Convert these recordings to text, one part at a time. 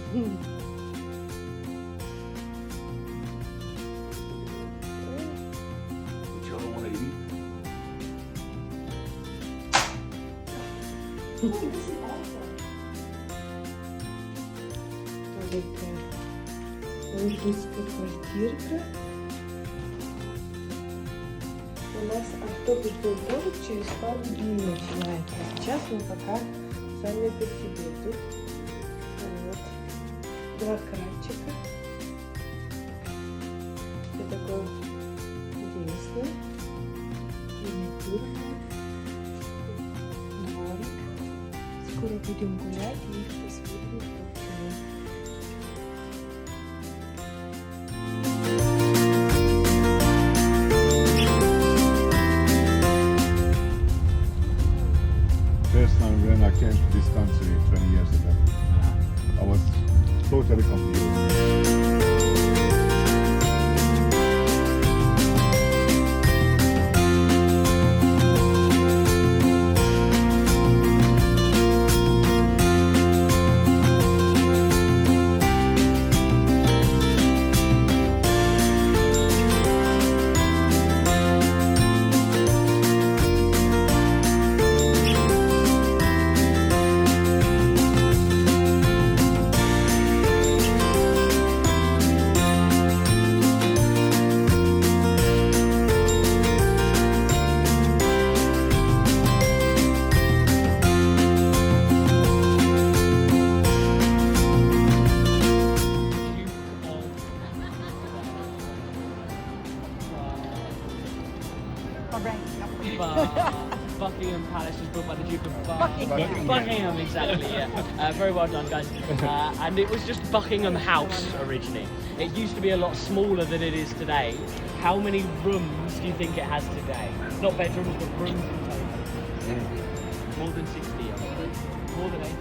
Whichever one I eat. Oh, this is awesome. Лондонська квартирка. У нас автобус был готов, через пару дней начинается. Сейчас мы пока сами по себе тут. Вот. Два кранчика. Все такое интересное. Миниатюрное. Дворик. Скоро будем гулять и посмотрим, как чего. First time when I came to this country 20 years ago, I was totally confused. Buckingham Palace was built by the Duke of Buckingham, exactly, yeah. Very well done, guys. And it was just Buckingham House originally. It used to be a lot smaller than it is today. How many rooms do you think it has today? Not bedrooms, but rooms in total. More than 60, I think. More than 80.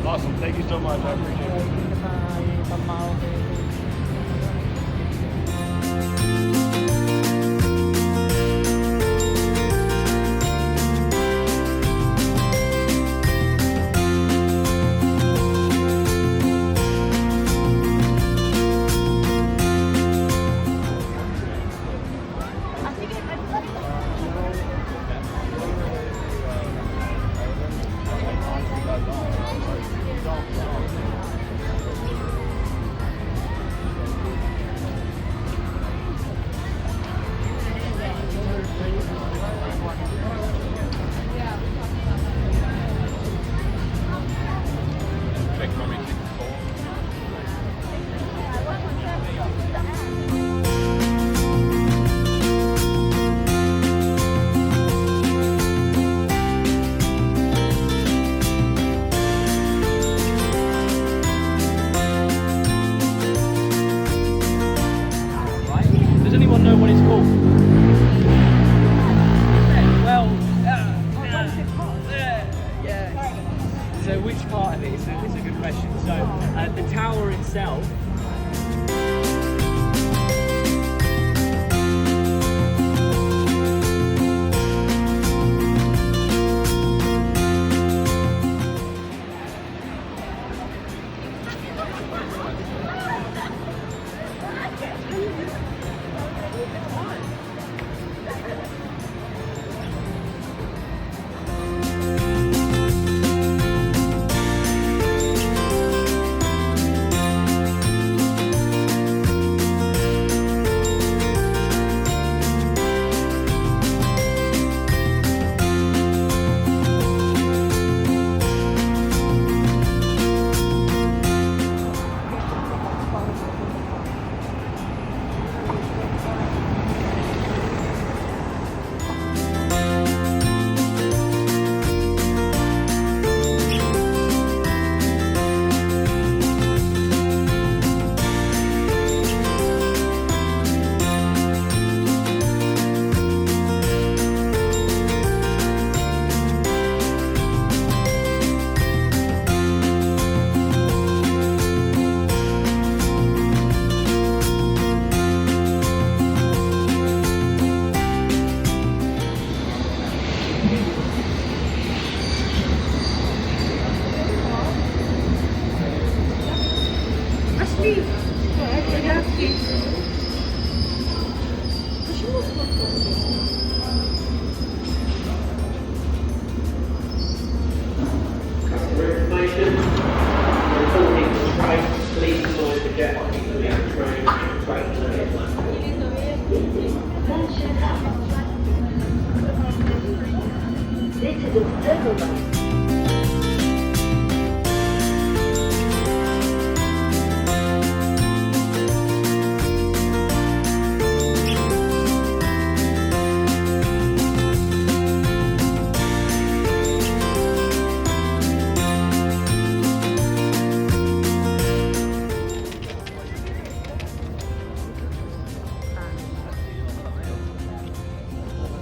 Awesome, thank you so much, I appreciate it.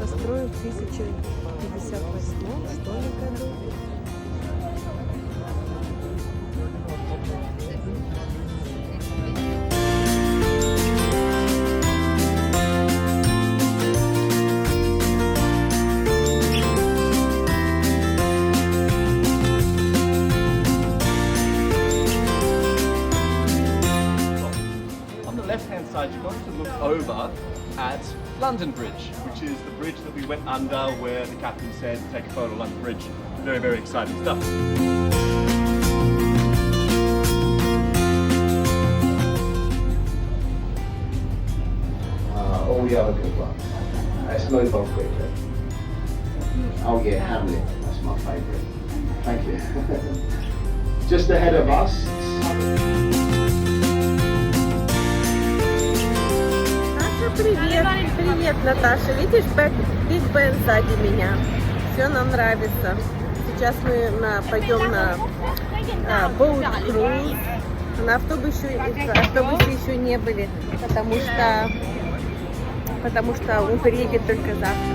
Построен в 1058 что ли году. On the left-hand side, you've got to look over at London Bridge, which is the bridge that we went under where the captain said, take a photo of London Bridge. Very, very exciting stuff. All the other good ones. Let's move on quickly. Oh yeah, Hamlet. That's my favourite. Thank you. Just ahead of us. Привет, привет, Наташа. Видишь, Биг Бен сзади меня. Все нам нравится. Сейчас мы пойдем на боут круиз. На автобусе еще не были, потому что он приедет только завтра.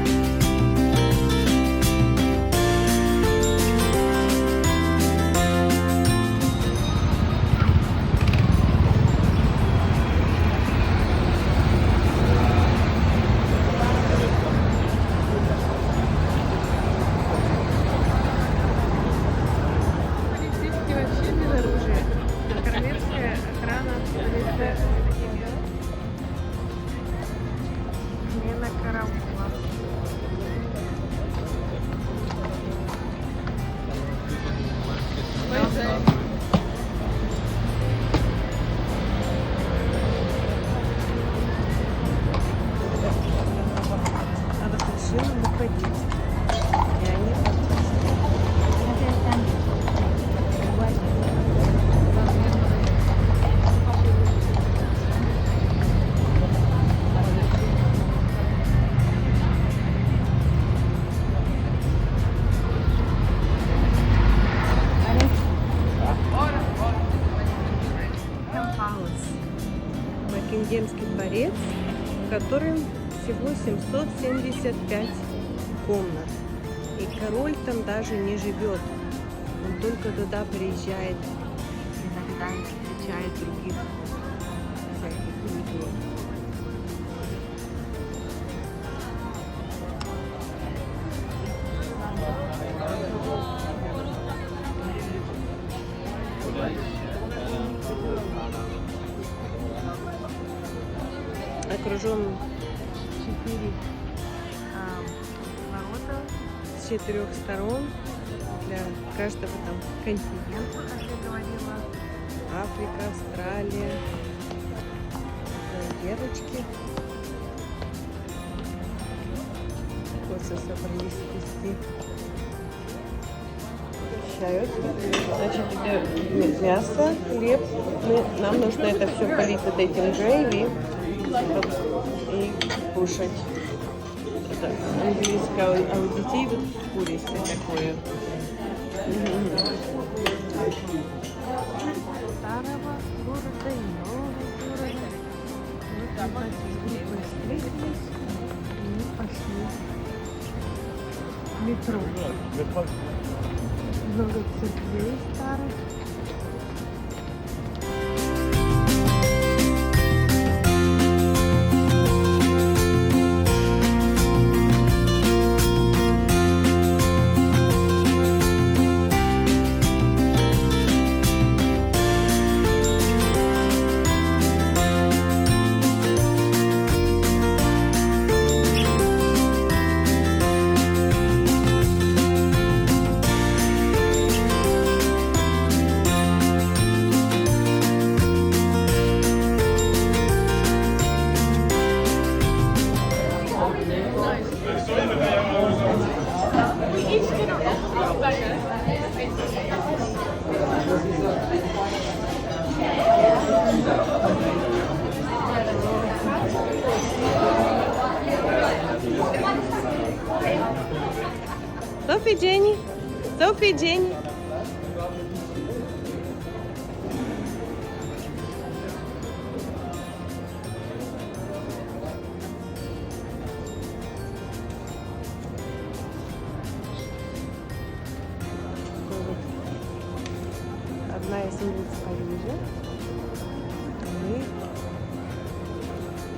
Букингемский дворец, в котором всего 775 комнат. И король там даже не живет. Он только туда приезжает, иногда встречает других всяких людей. Окружен 4 ворота с 4 сторон для каждого там континента, как я говорила. Африка, Австралия, девочки. Просто собрались вести. Значит, это мясо, хлеб. Нам нужно это все полить вот этим грейви и кушать. Это английское, а у детей вот курица такое. Старого города и нового города. Вот встретились и пошли в метро. Много церквей старых. Софи, Дженни. Софи, Дженни. Одна из улиц Парижа.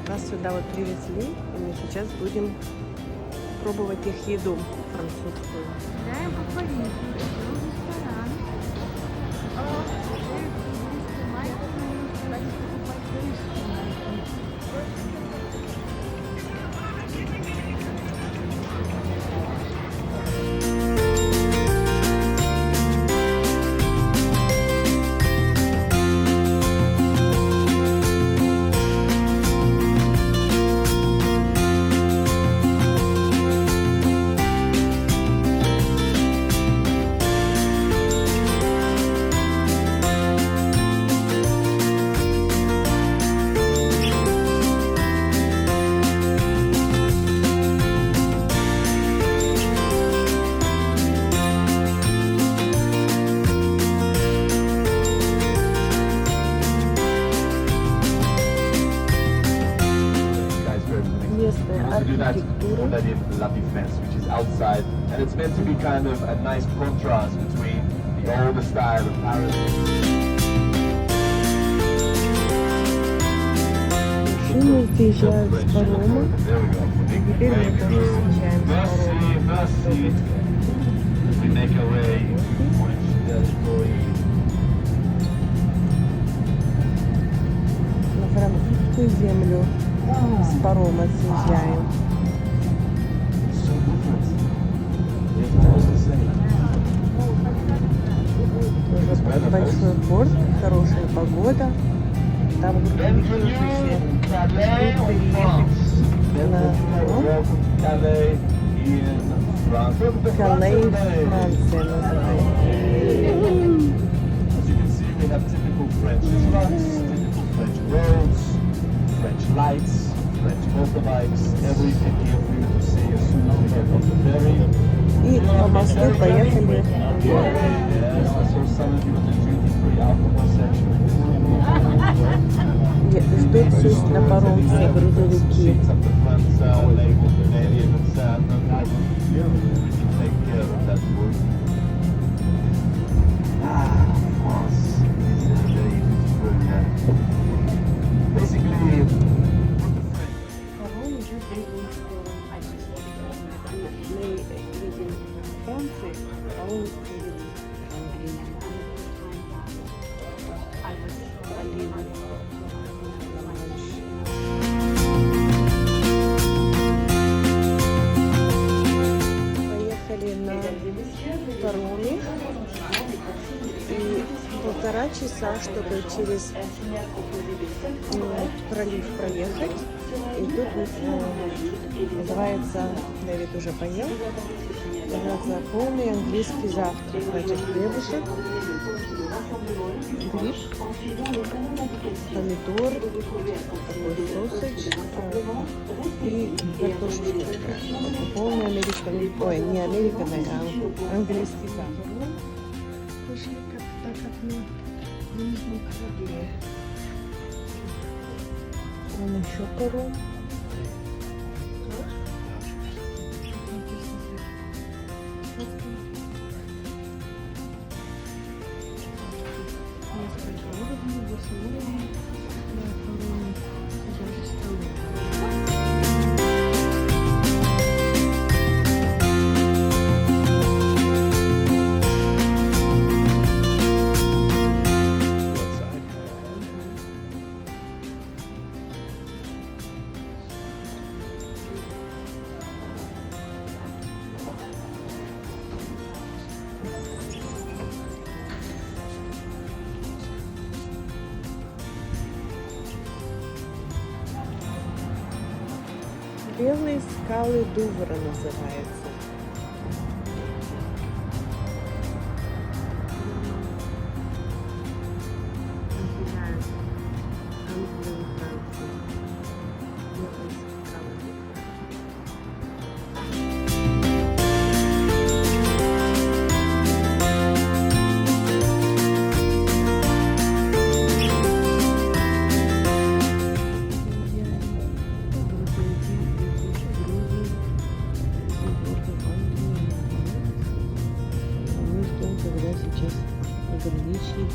Нас сюда вот привезли, и мы сейчас будем пробовать их еду французскую. Гуляем по Парижу, идем в ресторан. архитектуры. La Défense, which is outside, and it's meant to be kind of a nice contrast between the older style of Paris. Машины съезжают с парома. Теперь мы тоже съезжаем с парома. Merci. We make our way. На французскую землю с парома съезжаем. Тоже большой порт, хорошая погода. Там грузовики уже все ждут переехать на Calais, Calais, Франция называется. As you can see, we have typical French trucks, typical French roads, French lights, French motorbikes, everything here for you to see as soon as we get off the ferry. И по Москве поехали. Yes, I saw some of you in the duty-free alcohol section. Ждут сесть на паром все грузовики. Seats up the front, labeled Canadian and Salmon. We can take care of that work. France is a very beautiful. Basically, Паром идет в другую сторону. Мы едем в Франции, а он едет в Англию. Поехали на пароме и 1,5 часа, чтобы через пролив проехать. И тут называется, Давид уже поел, называется полный английский завтрак. Значит, хлебушек, гриб, помидор, такой сосыч и картошечка. Это полный американский, ой, не американский, а английский завтрак. Пошли как мы не знали. Вон еще паром. Несколько уровней, 8 уровней на пароме. Даже столы. Белые скалы Дувра называется. Разделяют Англию и Францию. Белые скалы Дувра.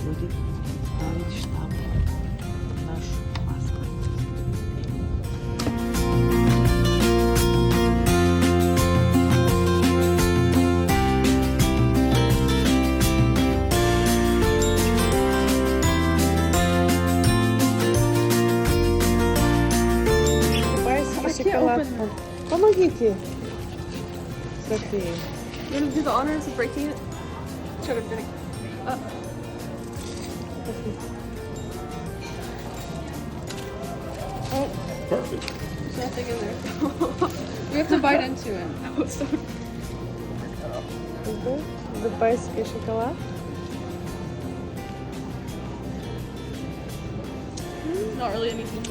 будет. А видишь, там наш паспорт. Дубайский шоколад. Помогите, Софии. You want to do the honors of breaking it? Try to break. Perfect. There's nothing in there. We have to bite into it. That was so. Дубайский шоколад. Not really anything.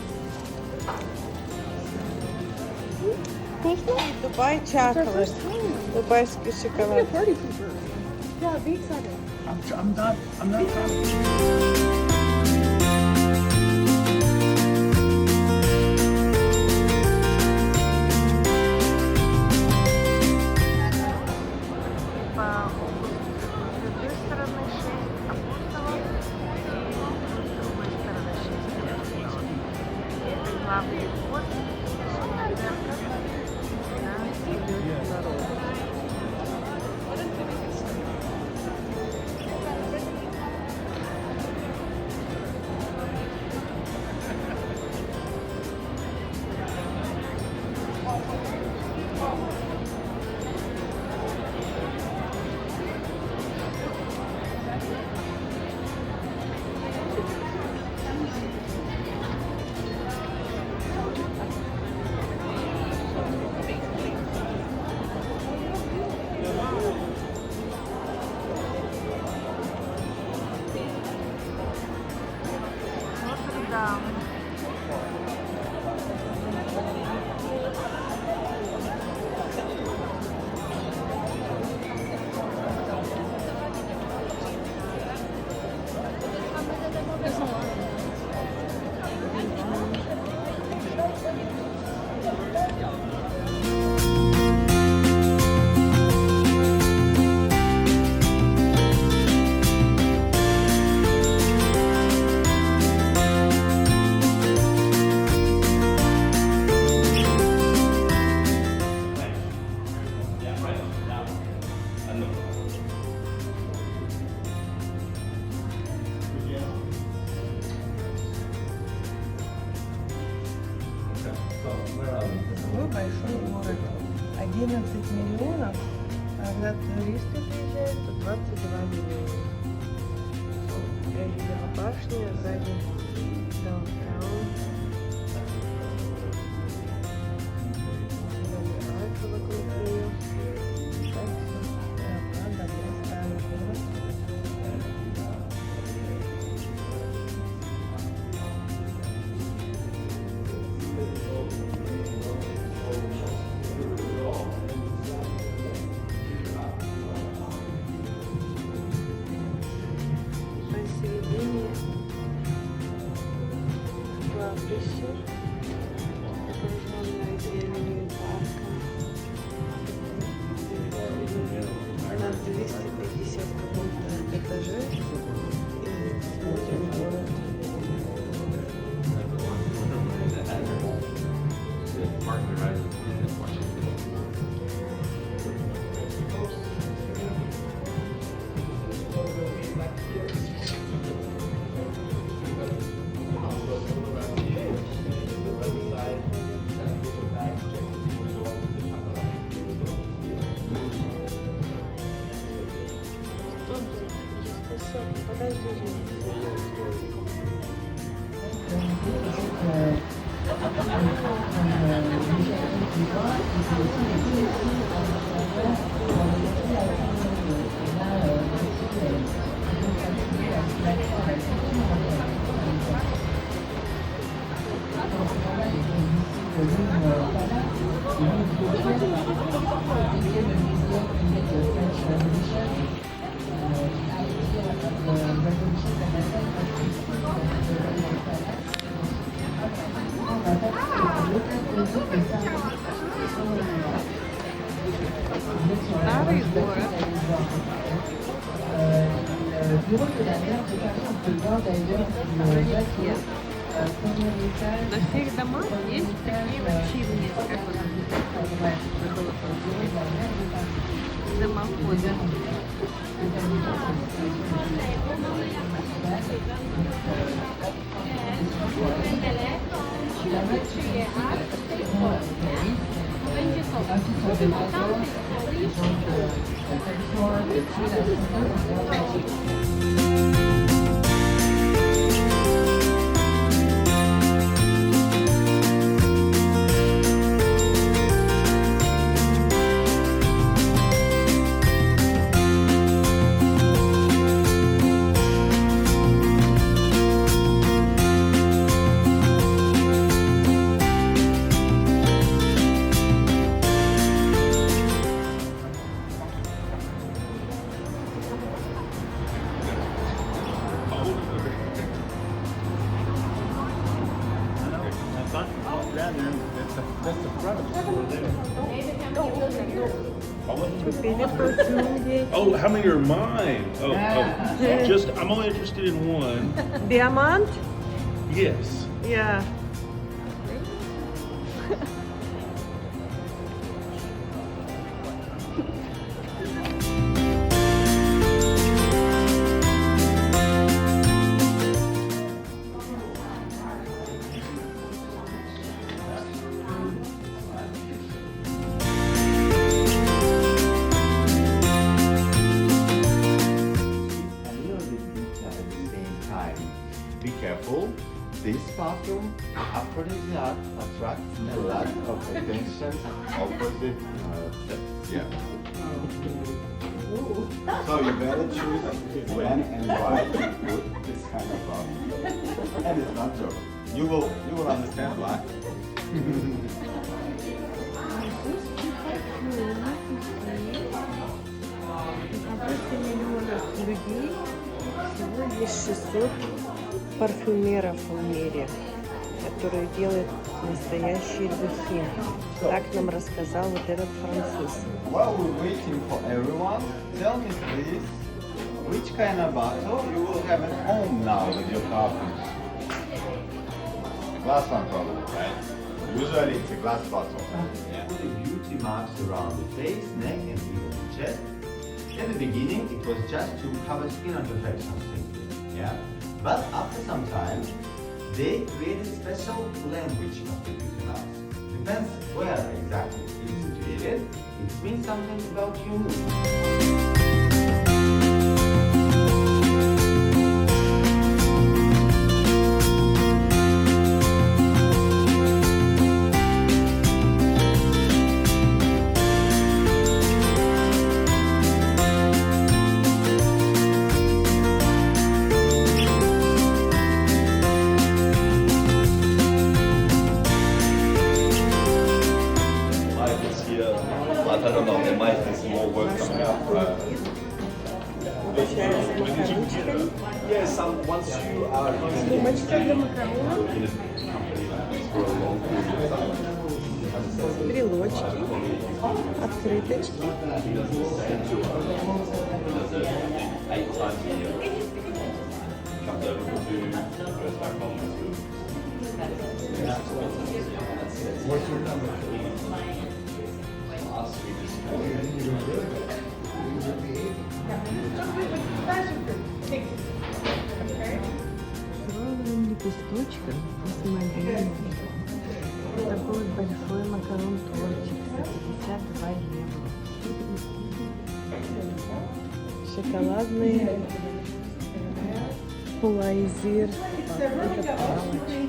Вкусно? Дубай чоколад. Дубайский шоколад. Party pooper. Yeah, be excited. I'm not trying. С этой стороны 6 апостолов и с другой стороны 6 апостолов. Это главный вход в церковь, да, идет народ. Нотр-Дам. Такой большой город. 11 миллионов, а когда туристы приезжают, то 22 миллиона. Эйфелева башня, сзади даунтаун. Зеленый Альфа вокруг нее. Так все. Правда, старый город. Посередине кладбище, окруженное зеленью и парком. На 250 каком-то этаже и смотрим город. Старый город. На всех домах есть такие чимни, дымоходы. Купили парфюм. Oh, how many are mine? Oh, just I'm only interested in one. Диамант? Yes. Yeah. A little bit bitter at the same time. Be careful. This bathroom, aphrodisiac, attracts a lot of attention. Opposite sex. Yeah. So you better choose when and why you put this kind of bathroom. And it's not joke. You will understand why. Миллионов людей, всего есть 600 парфюмеров в мире, которые делают настоящие духи. Так нам рассказал вот этот француз. While we're waiting for everyone, tell me please, which kind of bottle you will have at home now with your coffee? Glass one probably, right? Usually it's a glass bottle. Putting beauty marks around the face, neck and even the chest. In the beginning it was just to cover skin imperfections simply, yeah? But after some time, they created special language of the beauty marks. Depends where exactly it is situated, it means something about your mood. Life is here, but I don't know, there might be some more work coming up. Угощаются макарончиками. Yeah, once you are using Сумочка для макаронов, in a company like this for a long period of time, брелочки, открыточки. 8 times a year, comes over for food, goes back home for food. What's your number? Last week Розовым лепесточком с малиной. Такой вот большой макарон-тортик за 52 евро. Шоколадные плайзир. Это палочки.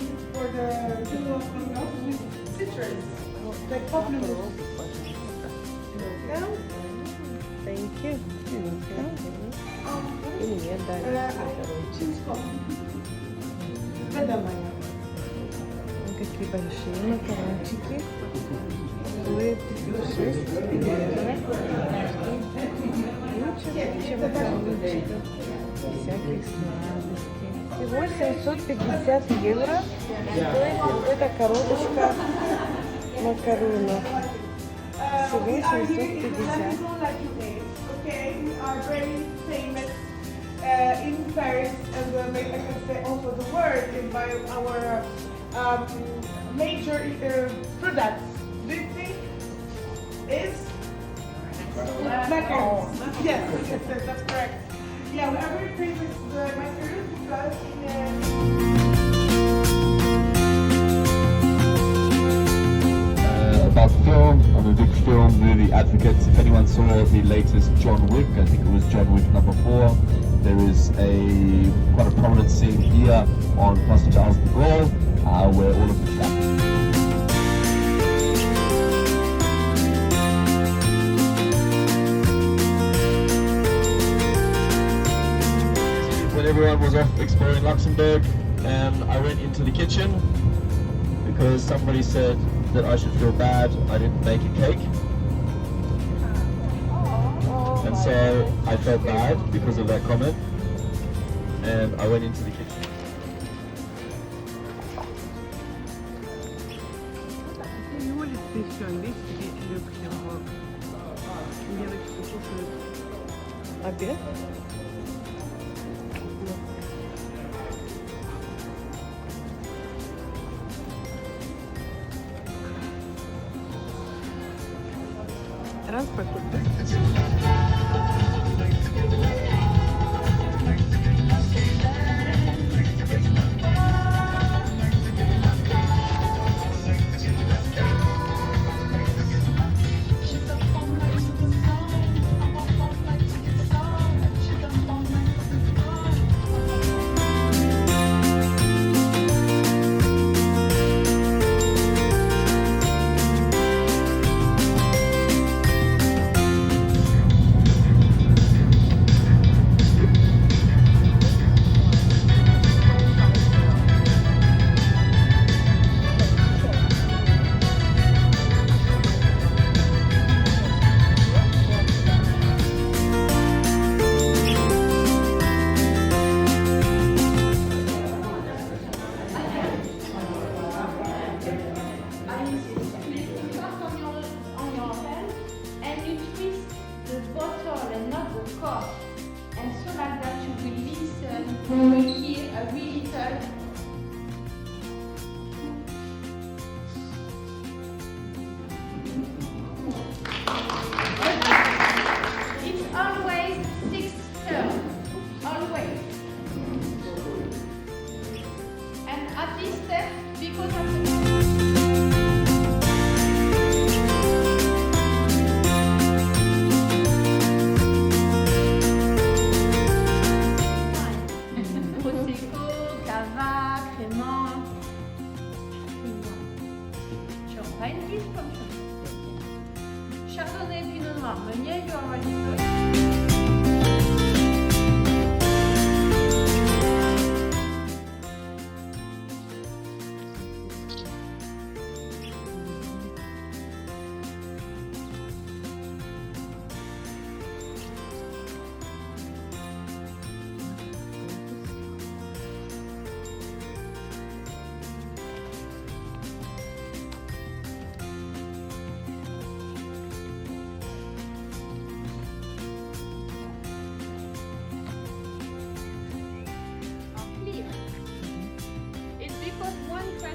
Thank you. И мне дали макарончик. Вот какие большие макарончики. Стоит 6 евро. Куча макарончиков. Всяких сладостей. Всего 750 евро стоит вот эта коробочка макаронов. Всего 750. in Paris, and I can say also the word is by our major products. Do you think is macarons? Yes, that's correct. Yeah, we are very pleased with the macarons because about film, I'm a big film movie advocate. If anyone saw the latest John Wick, I think it was John Wick number 4. There is quite a prominent scene here on Place de Charles de Gaulle, where all of the When everyone was off exploring Luxembourg, I went into the kitchen because somebody said that I should feel bad I didn't make a cake. And so I felt bad because of that comment, and I went into the kitchen. Обед? Распаковка. And so like that you will listen, you will hear a really little. It's always 6 turns, always. And at this step, because of the Chardonnay, Pinot Noir, Meunier, you already know.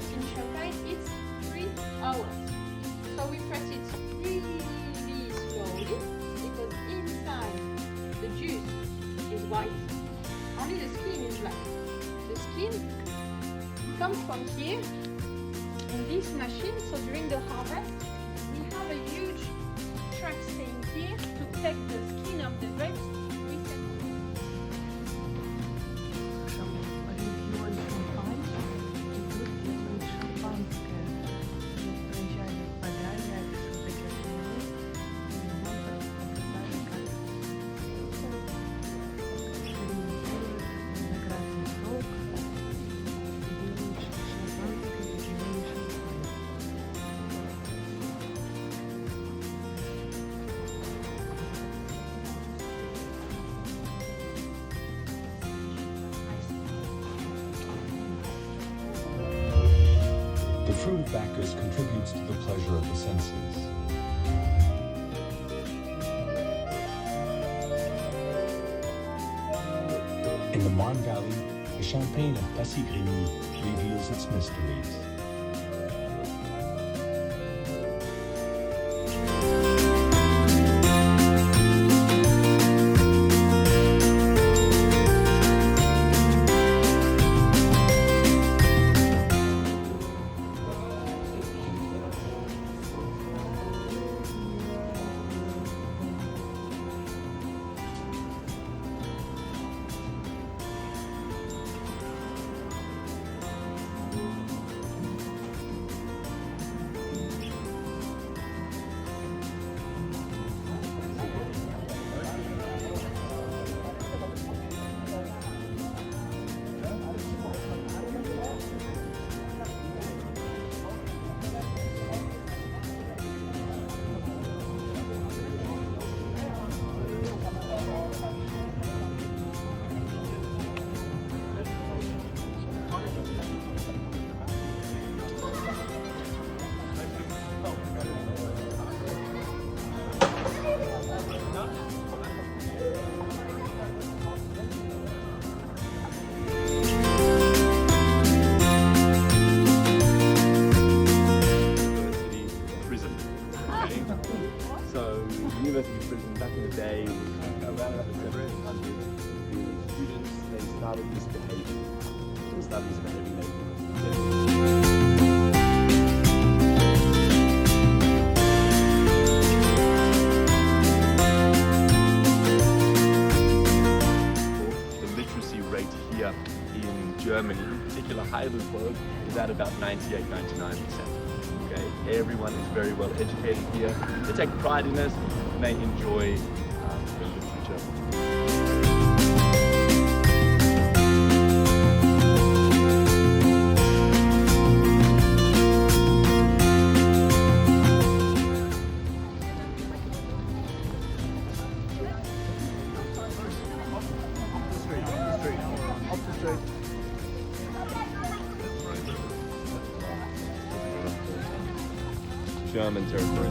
In Champagne, it's 3 hours. So we press it really slowly because inside the juice is white, only the skin is black. The skin comes from here in this machine. So during the harvest, we have a huge truck staying here to take the skin of the grapes. The fruit of Bacchus contributes to the pleasure of the senses. The In the Marne Valley, the champagne of Passy-Grigny reveals its mysteries. So the university prison back in the day was around about the 1700s. The students, they started misbehaving. They started misbehaving. The literacy rate here in Germany, in particular Heidelberg, is at about 98-99%. Okay, everyone is very well educated here. They take pride in it, and they enjoy the literature. German territory.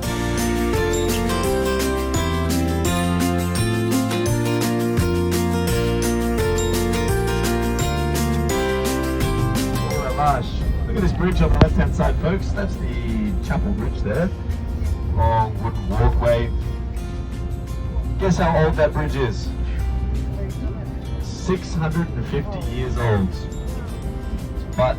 Look at this bridge on the left hand side, folks. That's the Chapel Bridge there. Long wooden walkway. Guess how old that bridge is? 650 years old. But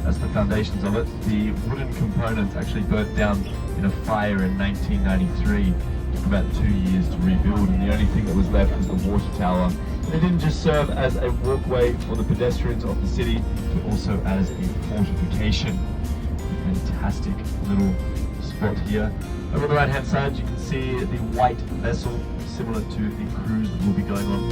that's the foundations of it. The wooden components actually burnt down in a fire in 1993. It took about 2 years to rebuild, and the only thing that was left was the water tower. And it didn't just serve as a walkway for the pedestrians of the city, but also as a fortification. A fantastic little spot here. Over on the right hand side you can see the white vessel, similar to the cruise that will be going on.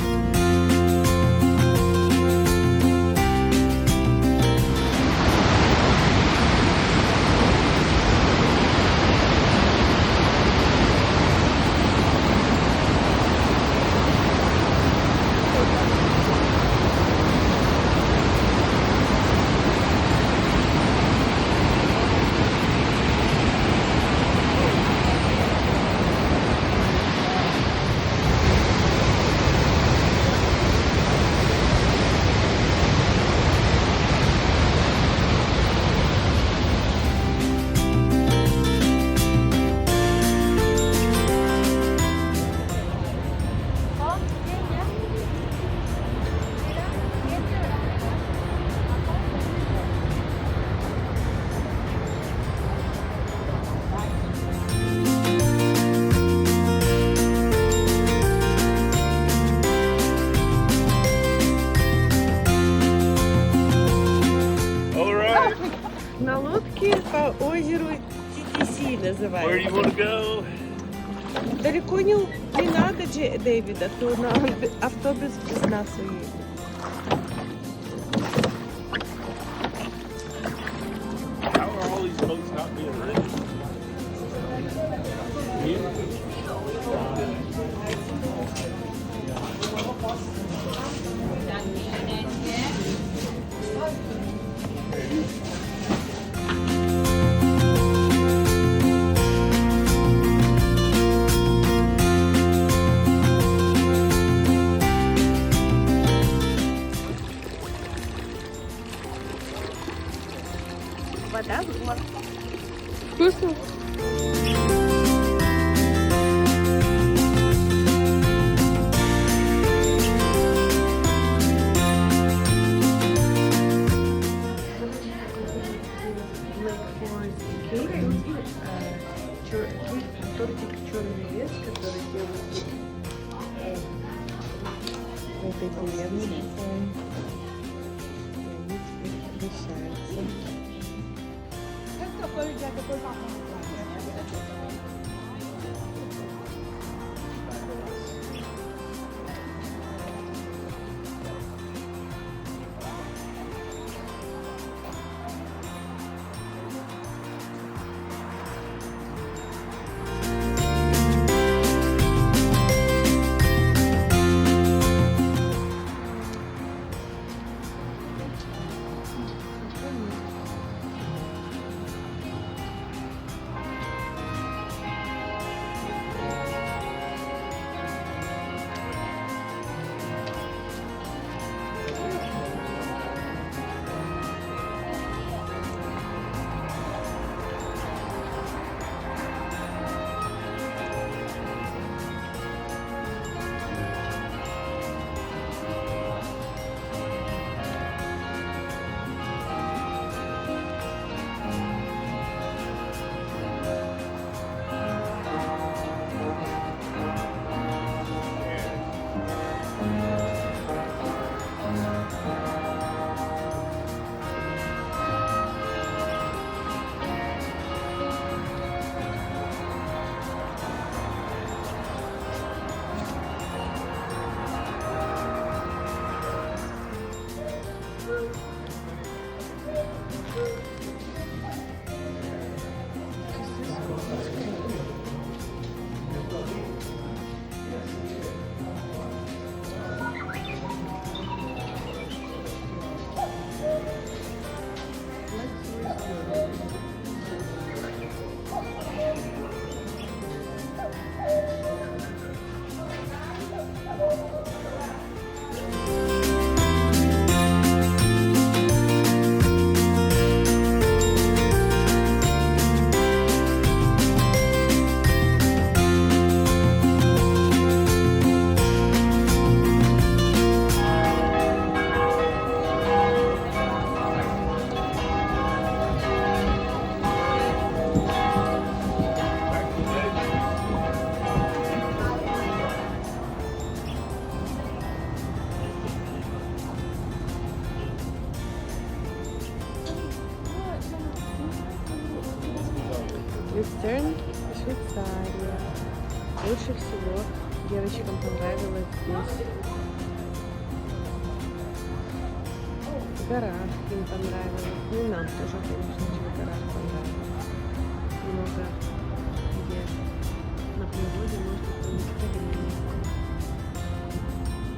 На лодке по озеру Титиси называется. Where do you want to go? Далеко не надо, Дэвид, а то на автобус без нас уедет. How are all these boats not being rented? тортик черный лес, который делают в этой деревне. И они теперь вращаются. Люцерн, Швейцария. Больше всего девочкам понравилось здесь. В горах им понравилось. Ну и нам тоже, конечно же, в горах понравилось. Много где на природе можно провести время.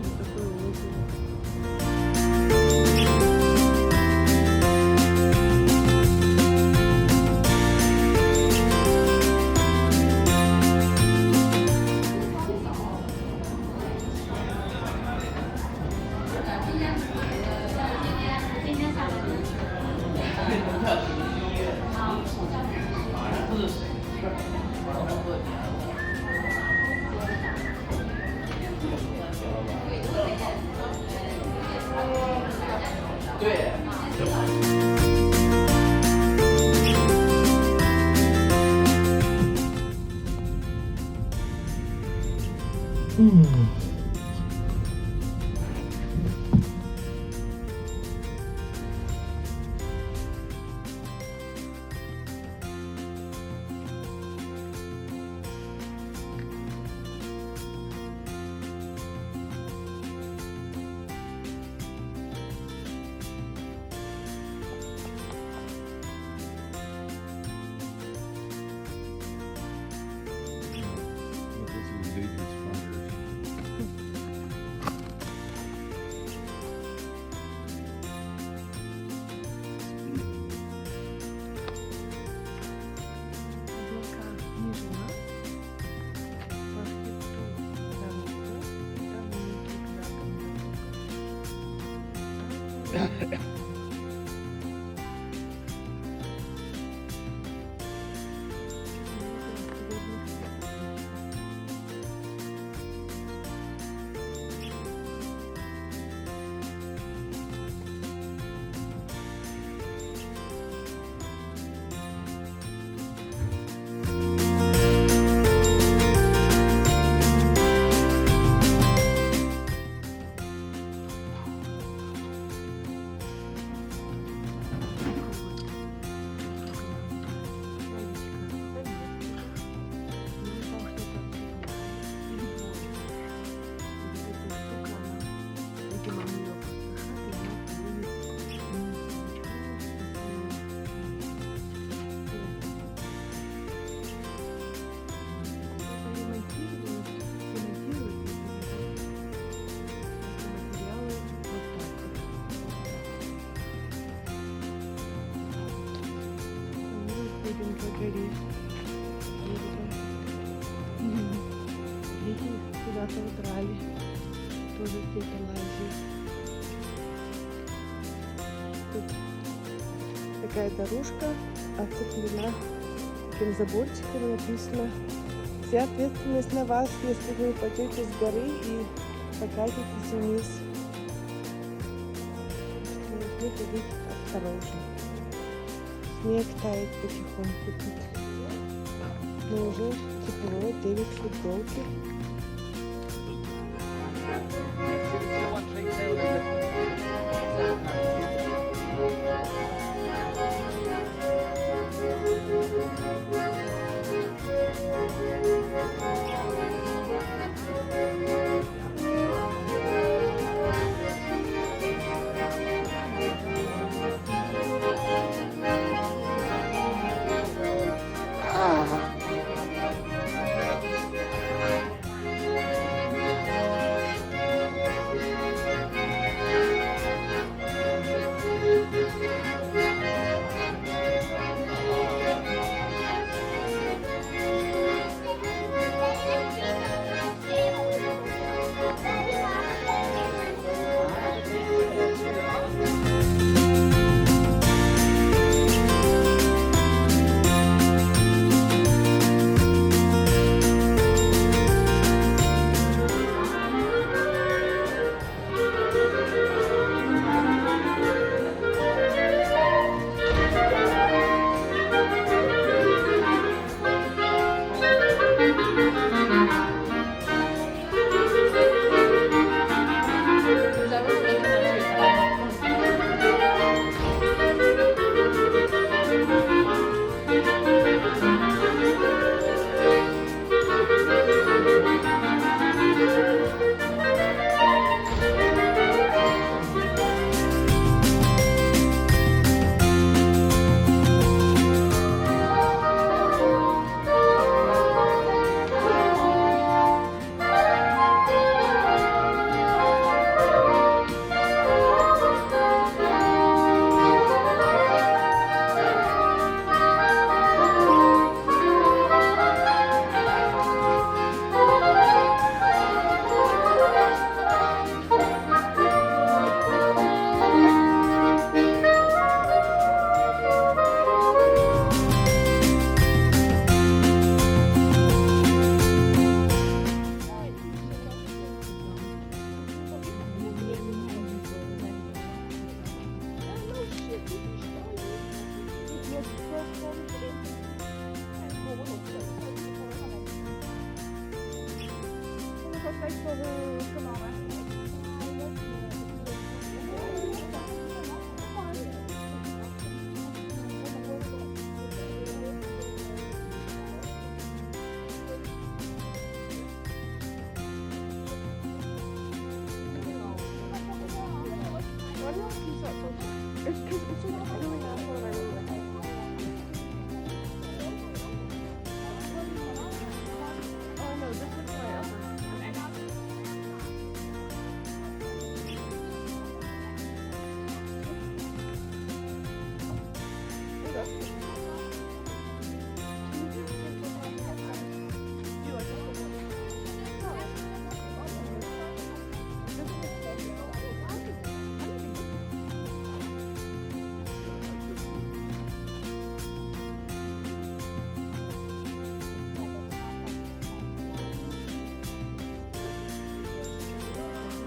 Вот такой озеро. гори. Дети куда-то удрали. Тоже где-то лазят. Тут такая дорожка оцеплена таким заборчиком, написано: вся ответственность на вас, если вы упадете с горы и покатитесь вниз. Нужно ходить осторожно. Снег тает потихоньку тут. Но уже тепло, Дэвид в футболке.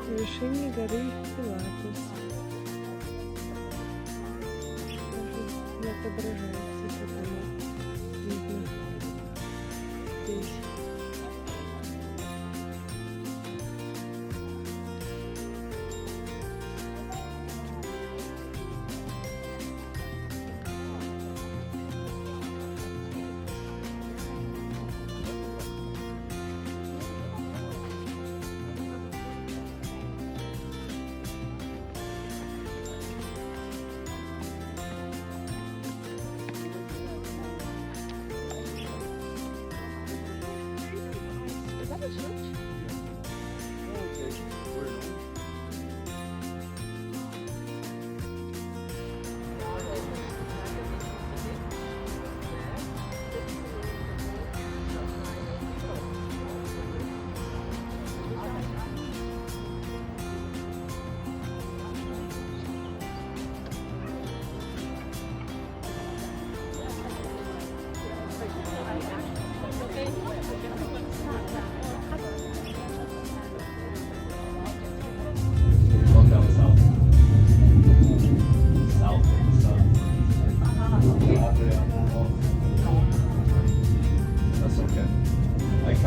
Вершине горы Пилатус. Даже не отображается, как оно видно здесь.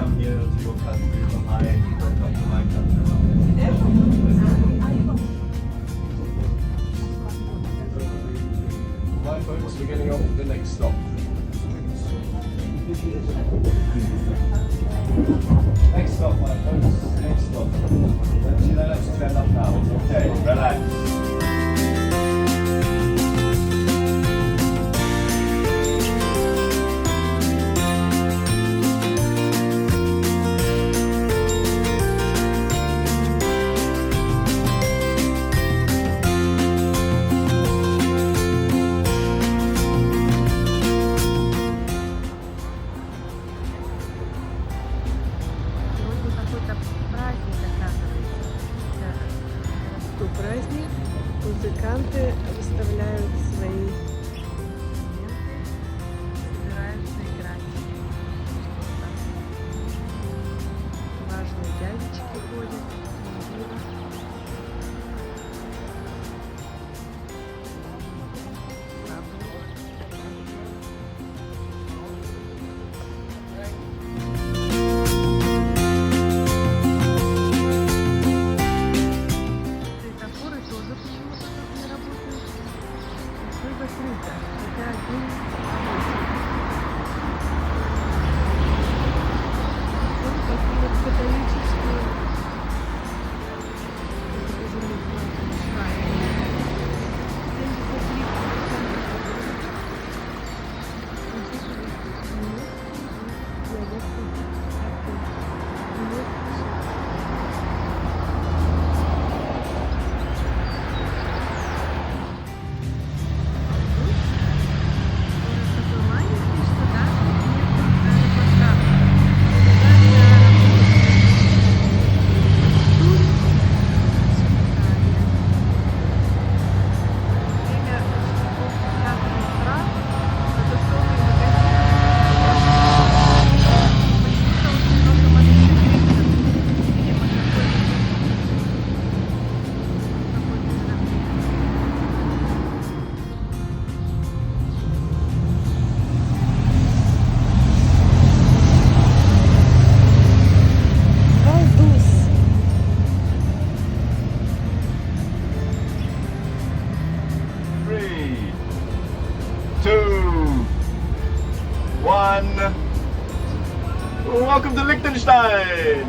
Welcome here to your country from welcome to my country. Right folks, we're getting off at the next stop. Next stop, my folks, next stop. Let's stand up now, okay, relax. Сегодня какой-то праздник, оказывается. Что праздник? Музыканты выставляют свои инструменты, собираются играть. Важные дядечки ходят. Светофоры тоже почему-то тут не работают. Все закрыто. Хотя один рабочий. Вот такие вот католические. Это тоже не знаю, мешает. 73%. Welcome to Liechtenstein!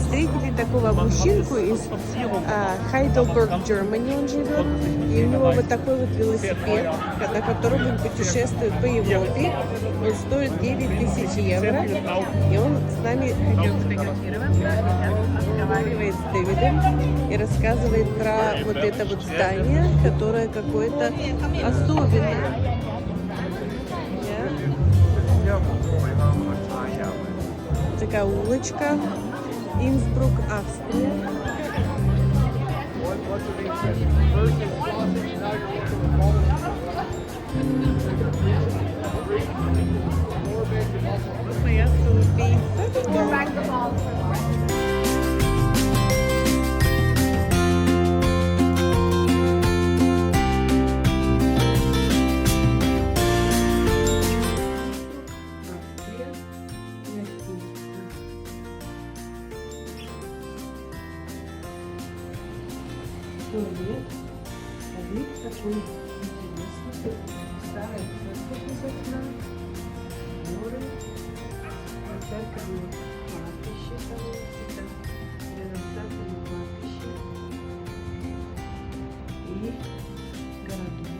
встретили такого мужчинку из Heidelberg, Germany он живет, и у него вот такой вот велосипед, на котором он путешествует по Европе, он стоит 9000 евро, и он с нами хотел сфотографироваться, разговаривает с Дэвидом и рассказывает про вот это вот здание, которое какое-то особенное. Такая улочка, Инсбрук, Австрия. Моя туалет, а вид такой интересный, старая церковь из окна, горы, церковь, кладбище, там, рядом с церковью кладбище и городок.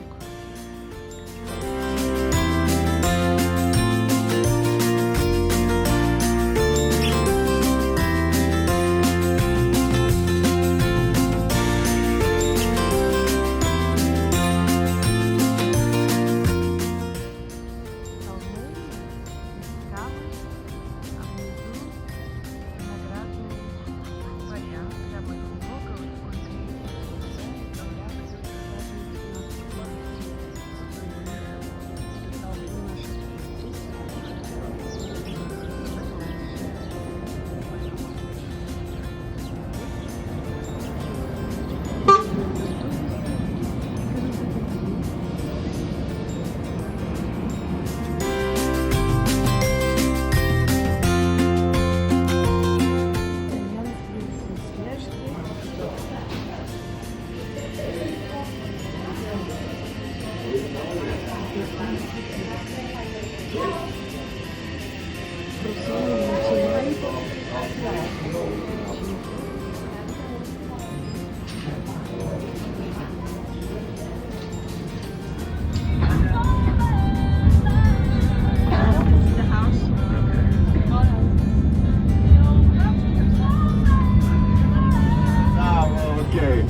Okay,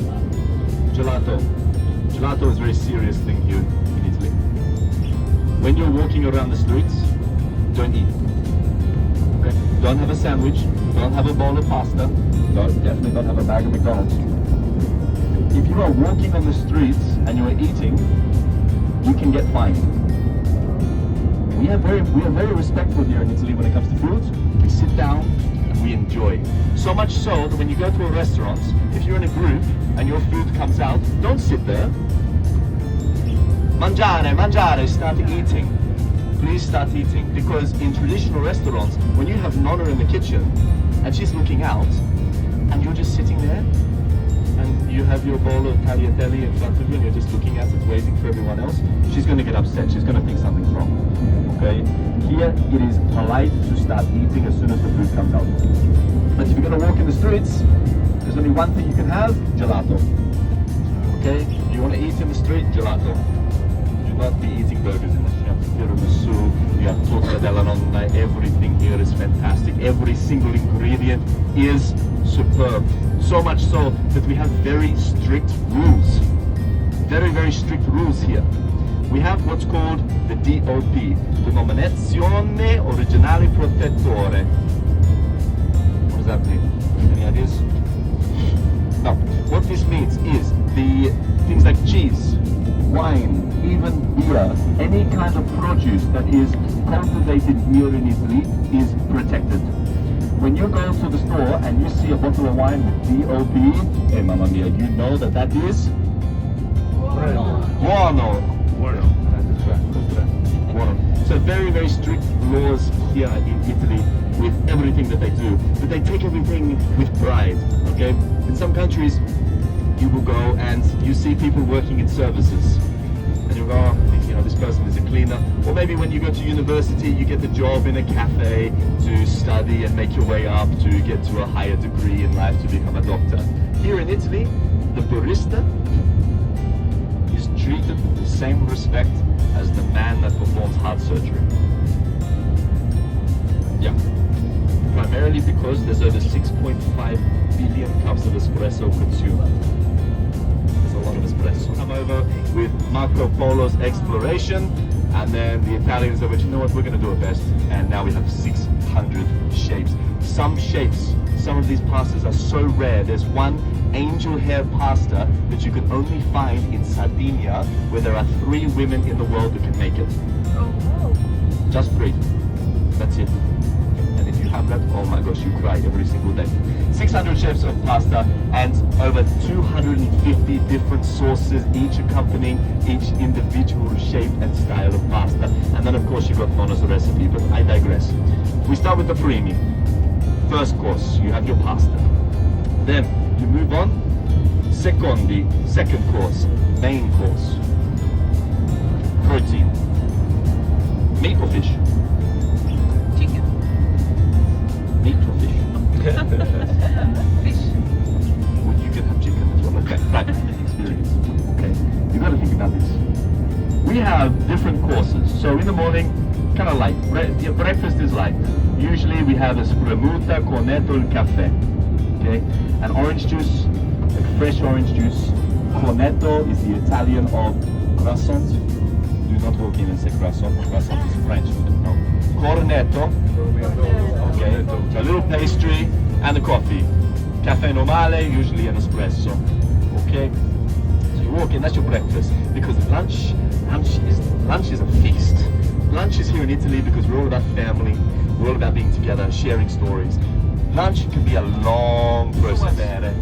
gelato. Gelato is a very serious thing here in Italy. When you're walking around the streets, don't eat. Okay? Don't have a sandwich, don't have a bowl of pasta, definitely don't have a bag of McDonald's. If you are walking on the streets and you are eating, you can get fined. We are very respectful here in Italy when it comes to food. We sit down and we enjoy. So much so that when you go to a restaurant, if you're in a group and your food comes out, don't sit there. Mangiare, mangiare, start eating. Please start eating. Because in traditional restaurants, when you have Nonna in the kitchen and she's looking out and you're just sitting there and you have your bowl of tagliatelle in front of you and you're just looking at it, waiting for everyone else, she's going to get upset. She's going to think something's wrong. Okay? Here, it is polite to start eating as soon as the food comes out. But if you're going to walk in the streets, there's only one thing you can have, gelato. Okay? You want to eat in the street, gelato. Do not be eating burgers in the street. You have tiramisu, you have torta della nonna, everything here is fantastic. Every single ingredient is superb. So much so that we have very strict rules. Very, very strict rules here. We have what's called the DOP, Denominazione Originale Protettore. What does that mean? Any ideas? No. What this means is the things like cheese, wine, even beer, any kind of produce that is cultivated here in Italy is protected. When you go to the store and you see a bottle of wine with DOP, hey mamma mia, you know that that is buono. So very, very strict laws here in Italy with everything that they do. But they take everything with pride, okay? In some countries, you will go and you see people working in services. And you go, oh, know, this person is a cleaner. Or maybe when you go to university, you get the job in a cafe to study and make your way up to get to a higher degree in life to become a doctor. Here in Italy, the barista is treated with the same respect as the man that performs heart surgery. Yeah. Primarily because there's over 6.5 billion cups of espresso consumed. There's a lot of espresso. Come over with Marco Polo's exploration, and then the Italians are, but you know what, we're going to do it best. And now we have 600 shapes. Some shapes, some of these pastas are so rare. There's one angel hair pasta that you can only find in Sardinia, where there are 3 women in the world that can make it. Just 3. That's it. And if you have that, oh my gosh, you cry every single day. 600 shapes of pasta and over 250 different sauces, each accompanying each individual shape and style of pasta. And then of course you've got Mono's recipe, but I digress. We start with the primi. First course, you have your pasta. Then you move on, secondi, second course, main course. Protein. Meat or fish? Chicken. Meat or fish? Fish. Well, you can have chicken as well. Okay, right. Experience. Okay, you got to think about this. We have different courses. So in the morning, kind of light. Breakfast is light. Usually we have a spremuta, cornetto, and cafe. Okay, an orange juice, like fresh orange juice. Cornetto is the Italian of croissant. Do not walk in and say croissant. Croissant is French. No. Cornetto. Okay, so a little pastry and a coffee. Cafe normale, usually an espresso. Okay, so you walk in, that's your breakfast. Because lunch is a feast. Lunch is here in Italy because we're all about family, we're all about being together, sharing stories. Lunch can be a long procedere.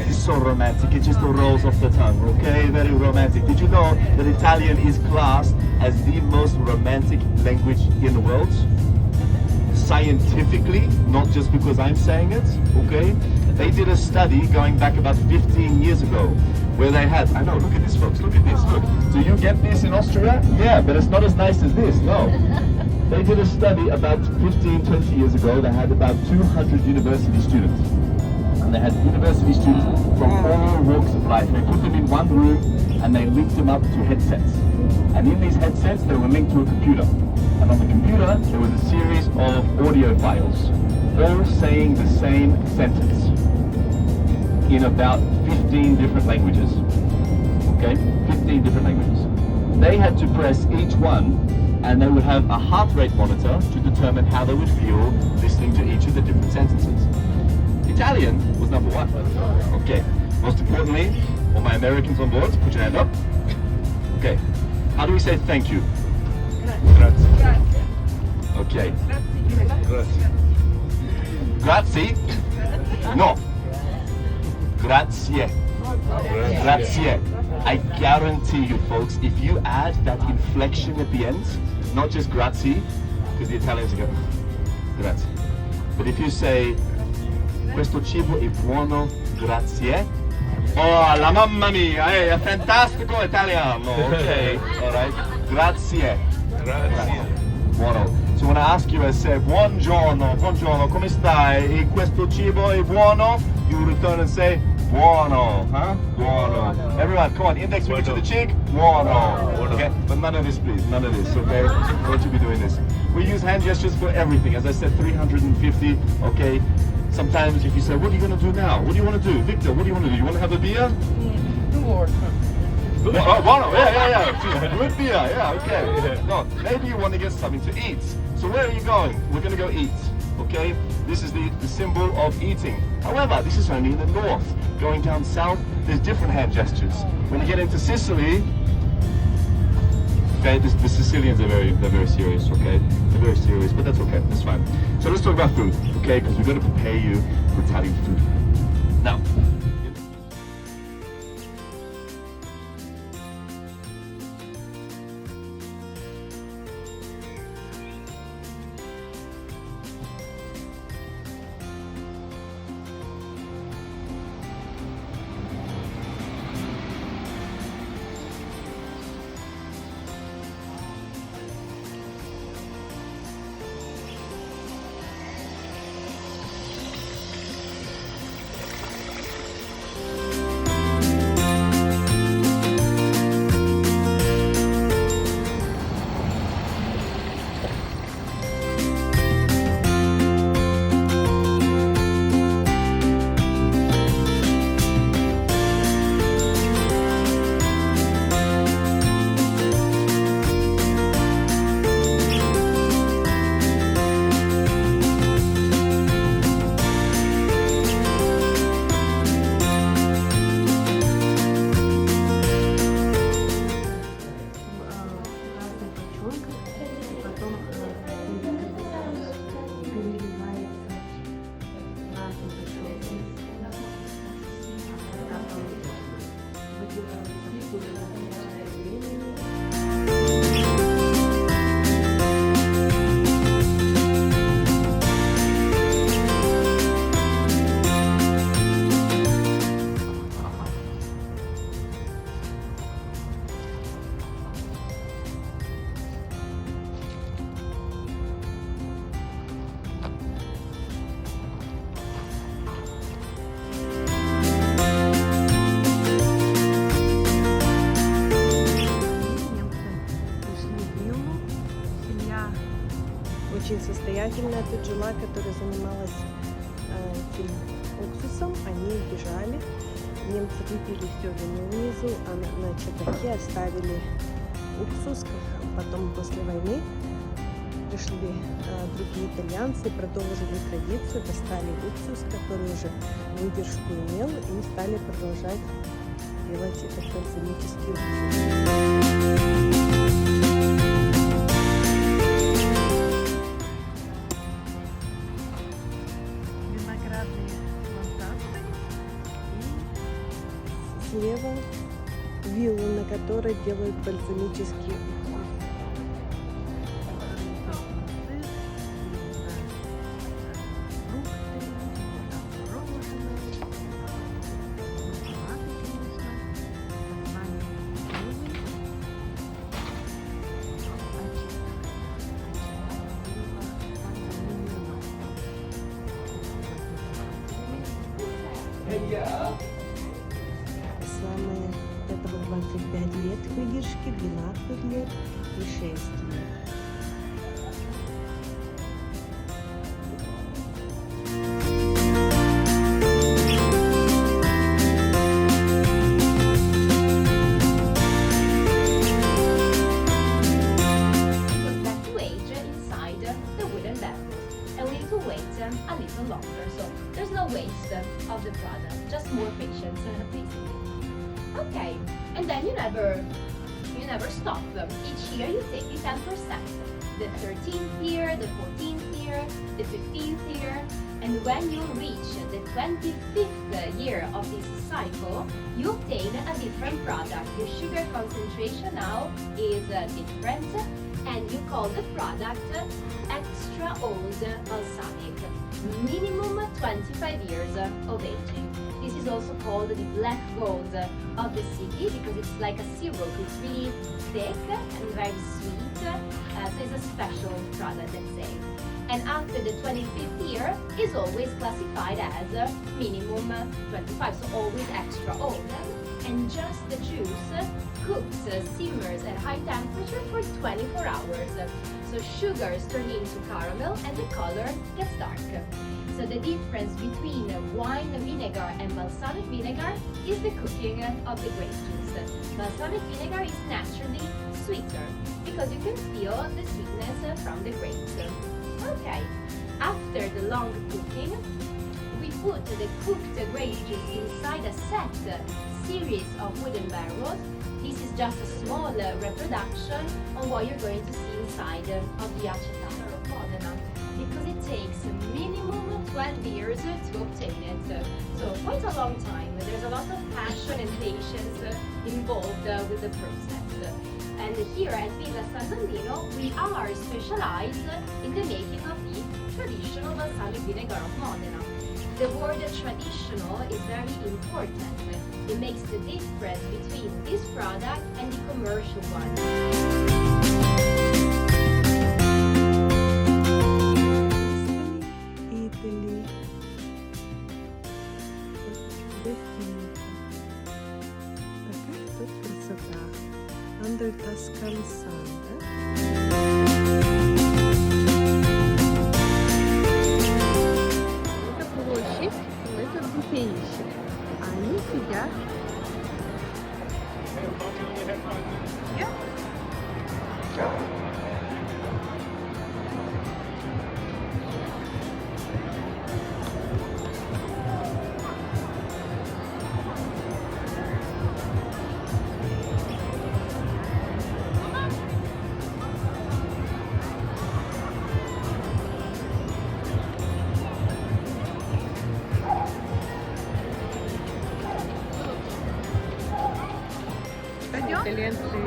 It's so romantic, it just rolls off the tongue, okay? Very romantic. Did you know that Italian is classed as the most romantic language in the world? Scientifically, not just because I'm saying it, okay? They did a study going back about 15 years ago where they had, I know, look at this folks, look at this, look. Do you get this in Austria? Yeah, but it's not as nice as this, no. They did a study about 15, 20 years ago. They had about 200 university students. And they had university students from all walks of life. They put them in one room and they linked them up to headsets. And in these headsets, they were linked to a computer. And on the computer, there was a series of audio files, all saying the same sentence in about 15 different languages. Okay? 15 different languages. They had to press each one, and they would have a heart rate monitor to determine how they would feel listening to each of the different sentences. Italian was number 1. Okay. Most importantly, all my Americans on board, put your hand up. Okay. How do we say thank you? Grazie. Okay. Grazie. No. Grazie. Grazie. I guarantee you folks, if you add that inflection at the end, not just grazie, because the Italians go, grazie. But if you say, questo cibo è buono, grazie. Oh, la mamma mia, è fantastico italiano. Okay, alright. Grazie. Grazie. Buono. So when I ask you, I say, buongiorno, buongiorno, come stai? E questo cibo è buono? You return and say, buono, huh? Buono. Everyone, come on, index finger to the cheek. Buono. Okay, but none of this, please. None of this, okay? Don't you be doing this. We use hand gestures for everything. As I said, 350, okay? Sometimes if you say, what are you going to do now? What do you want to do? Victor, what do you want to do? You want to have a beer? Buono, yeah. Good beer, yeah, okay. No, maybe you want to get something to eat. So where are you going? We're going to go eat, okay? This is the symbol of eating. However, this is only in the north. Going down south, there's different hand gestures. When you get into Sicily, okay, the Sicilians are very serious, okay? They're very serious, but that's okay, that's fine. So let's talk about food, okay? Because we're going to prepare you for Italian food. Now, очень состоятельная тут жила, которая занималась этим уксусом. Они бежали, немцы выпили все вино внизу, а на чердаке оставили уксус. Потом после войны пришли другие итальянцы, продолжили традицию, достали уксус, который уже выдержку имел, и стали продолжать делать этот бальзамический уксус. Виноградные плантации и слева виллу, на которой делают бальзамический уксус. Самые, это вот 25 лет выдержки, 12 лет и 6 лет. A little longer, so there's no waste of the product, just more patience, basically. Okay, and then you never stop. Each year you take the 10%, the 13th year, the 14th year, the 15th year, and when you reach the 25th year of this cycle, you obtain a different product. The sugar concentration now is different, and you call the product extra old balsamic, minimum 25 years of aging. This is also called the black gold of the city because it's like a syrup. It's really thick and very sweet, so it's a special product, let's say. And after the 25th year is always classified as minimum 25, so always extra old. And just the juice cooks, simmers at high temperature for 24 hours. So sugars turn into caramel and the color gets dark. So the difference between wine vinegar and balsamic vinegar is the cooking of the grape juice. Balsamic vinegar is naturally sweeter because you can feel the sweetness from the grapes. Okay, after the long cooking, we put the cooked grape juice inside a set series of wooden barrels. This is just a small reproduction of what you're going to see inside of the acetato of Modena, because it takes minimum 12 years to obtain it. So quite a long time. There's a lot of passion and patience involved with the process. And here at Villa San Donnino, we are specialized in the making of the traditional balsamic vinegar of Modena. The word traditional is very important. It makes the difference between this product and the commercial one. Italy. Какая тут красота. Under Tuscan sun, да? Это площадь, мы тут детей ищем. А они сидят. Итальянцы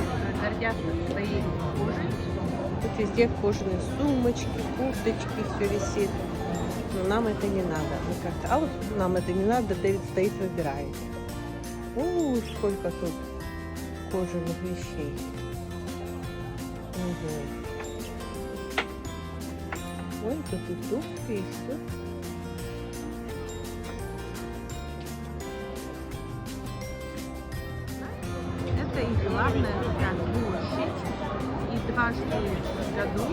гордятся своей кожей. Тут везде кожаные сумочки, курточки, все висит. Но нам это не надо. Мы как-то, а вот нам это не надо, Дэвид стоит, выбирает. Сколько тут кожаных вещей. Угу. Ой, тут и туфли, и все. Это их главная такая площадь. И дважды в году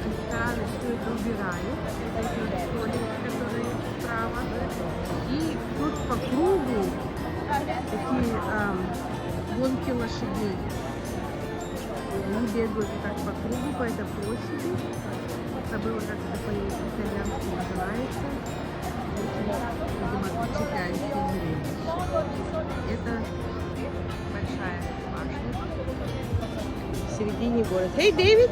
рестораны все это убирают. Эти вот столики, которые справа. И тут по кругу такие гонки лошадей. Они бегают так по кругу, по этой площади. Забыла, как это по-итальянски называется. Видимо, впечатляющее зрелище. Это большая башня в середине города. Эй, Дэвид!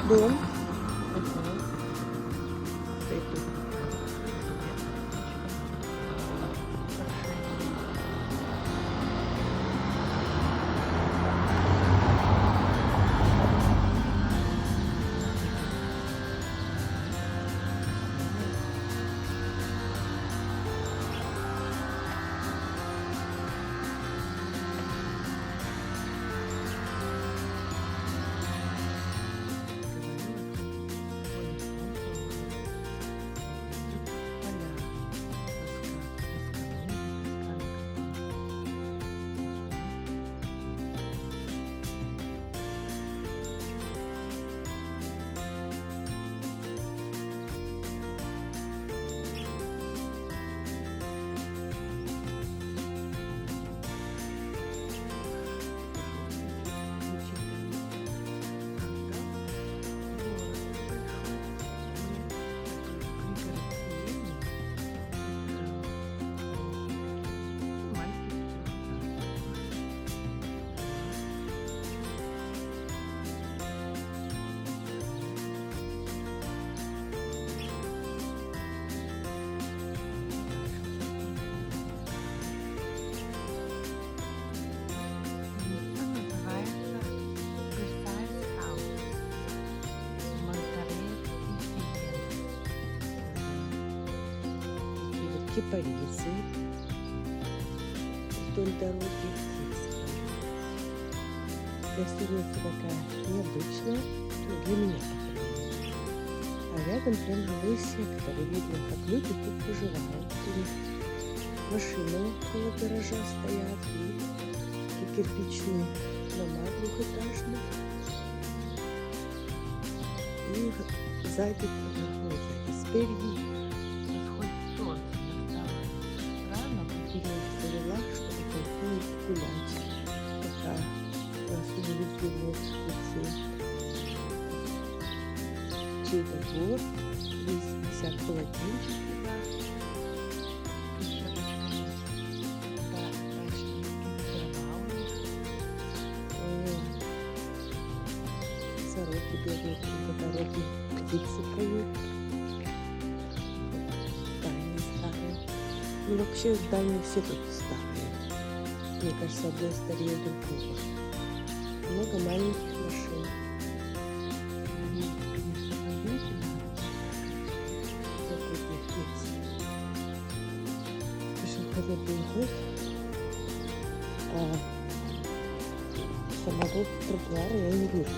Дом. Кипарисы вдоль дороги. Гостиница такая необычная, для меня, по крайней мере. А рядом прям живой сектор, и видно, как люди тут поживают. У них машины около гаража стоят, и такие кирпичные дома двухэтажные. И сзади, спереди гулять, пока нас не ведут на экскурсии. Чей-то двор, здесь висят полотенчики, да. Сороки бегают по дороге, птицы поют. Здания старые. Ну вообще здания все тут старые. Мне кажется, одно старее другого. Много маленьких машин. Они, конечно, удивительно. Пешеходный переход. Самого тротуара я не вижу.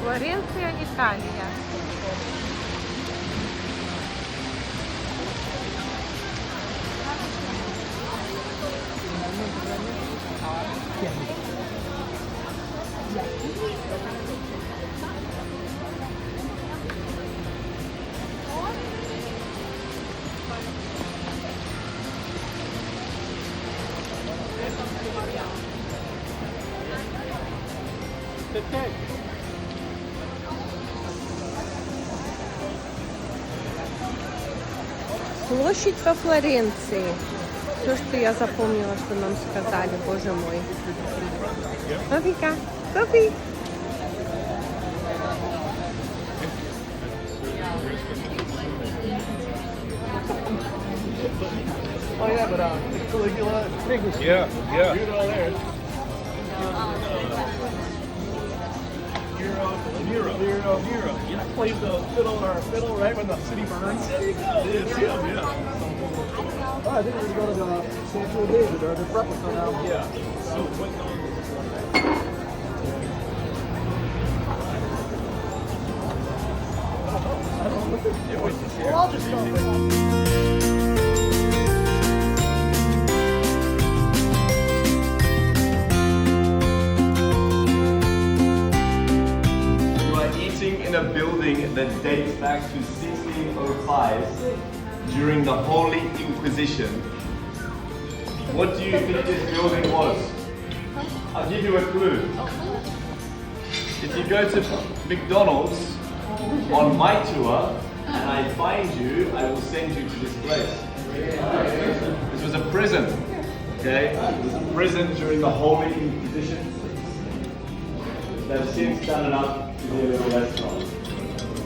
Флоренция, Италия. Площадь во Флоренции. Все, что я запомнила, что нам сказали, боже мой. Софика, Софи. Oh yeah, but Caligula, Yeah, yeah. Nero. Yeah, plays the fiddle right when the city burns. There you go. It's him, yeah. Oh, I think we're going to go to the Statue of David or the replica now. Yeah. So Well, I'll just go. You are eating in a building that dates back to 1605 during the Holy Inquisition. What do you think this building was? I'll give you a clue. If you go to McDonald's on my tour and I find you, I will send you to this place. This was a prison. Okay? It was a prison during the Holy Inquisition. They've since done it up to be a little restaurant.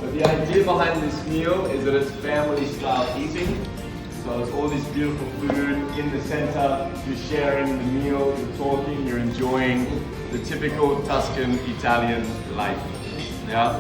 But the idea behind this meal is that it's family style eating. So it's all this beautiful food in the center, you're sharing the meal, you're talking, you're enjoying the typical Tuscan Italian life. Yeah?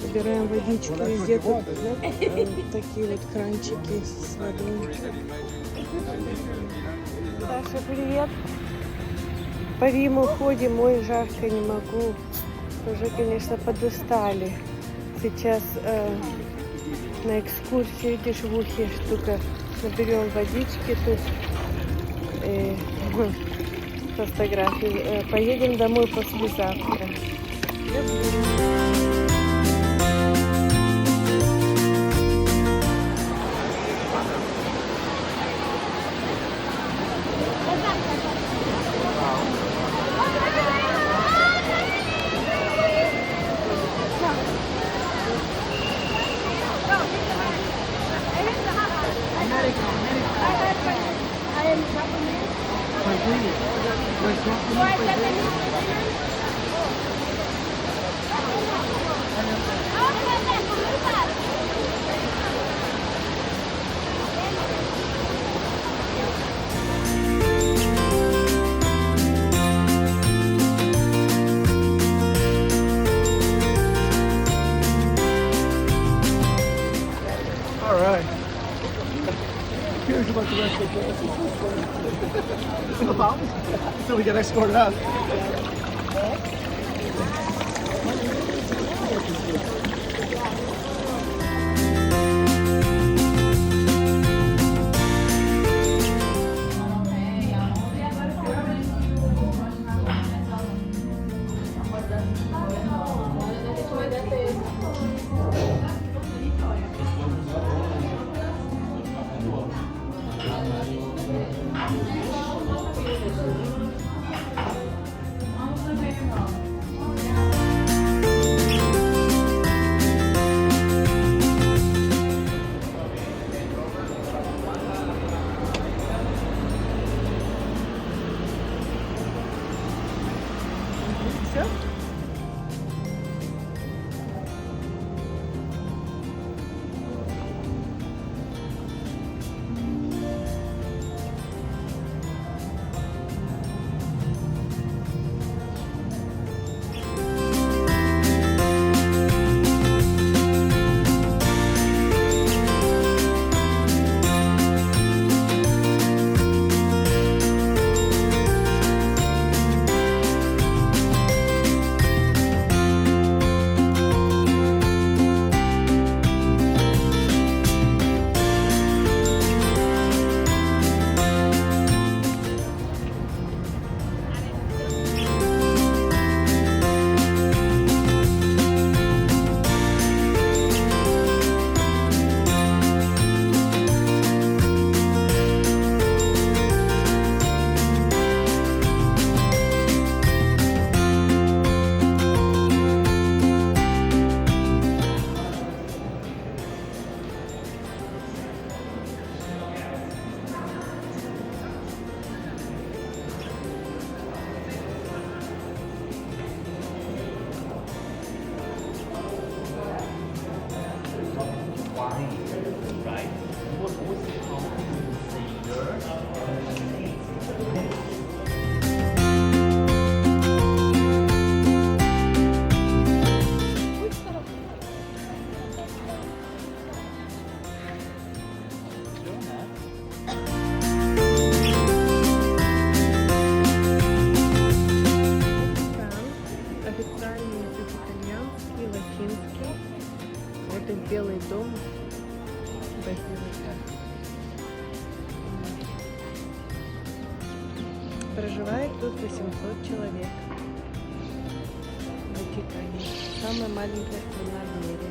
Собираем водичку, везде тут такие вот кранчики с водой. Саша, привет. По Риму ходим, ой, жарко, не могу. Уже, конечно, подустали. Сейчас на экскурсию идешь в ухе, штука. Наберем водички тут. Фотографии. Поедем домой послезавтра. Here's about the rest of the until we get escorted out. Все? Официальный язык итальянский, латинский. Вот их Белый дом, базилика. Проживает тут 800 человек в Ватикане. Самая маленькая страна в мире.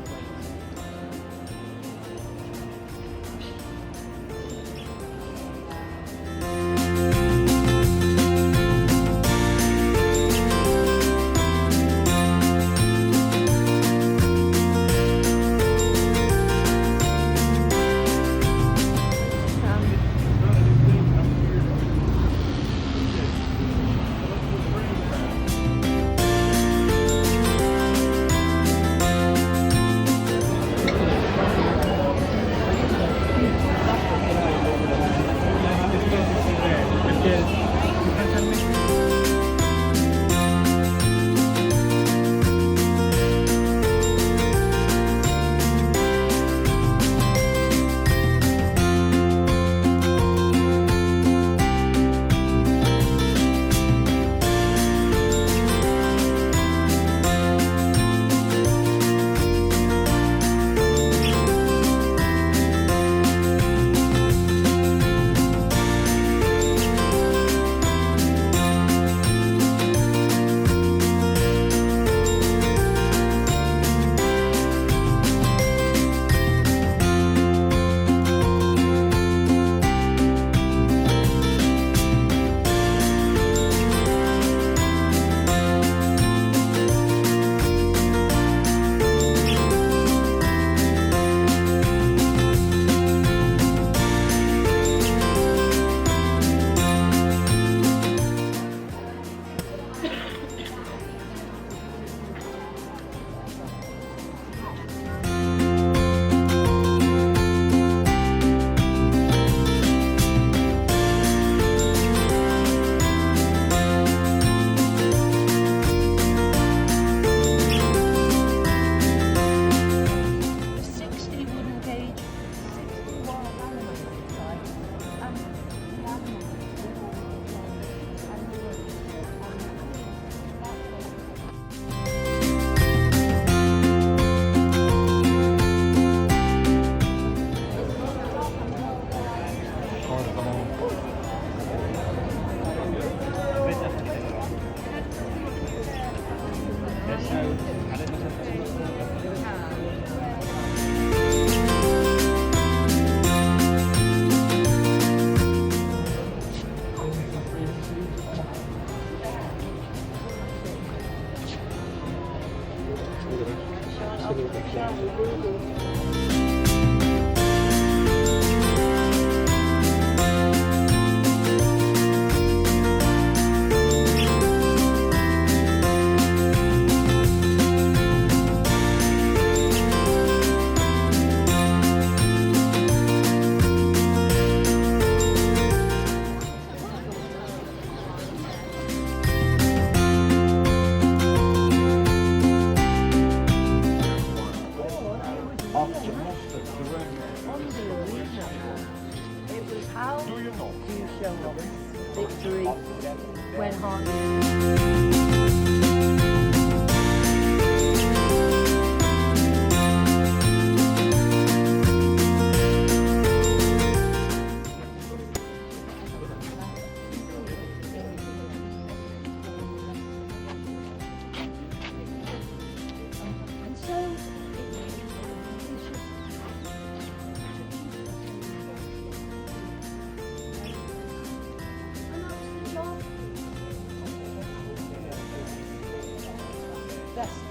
you show us victory when hard. That's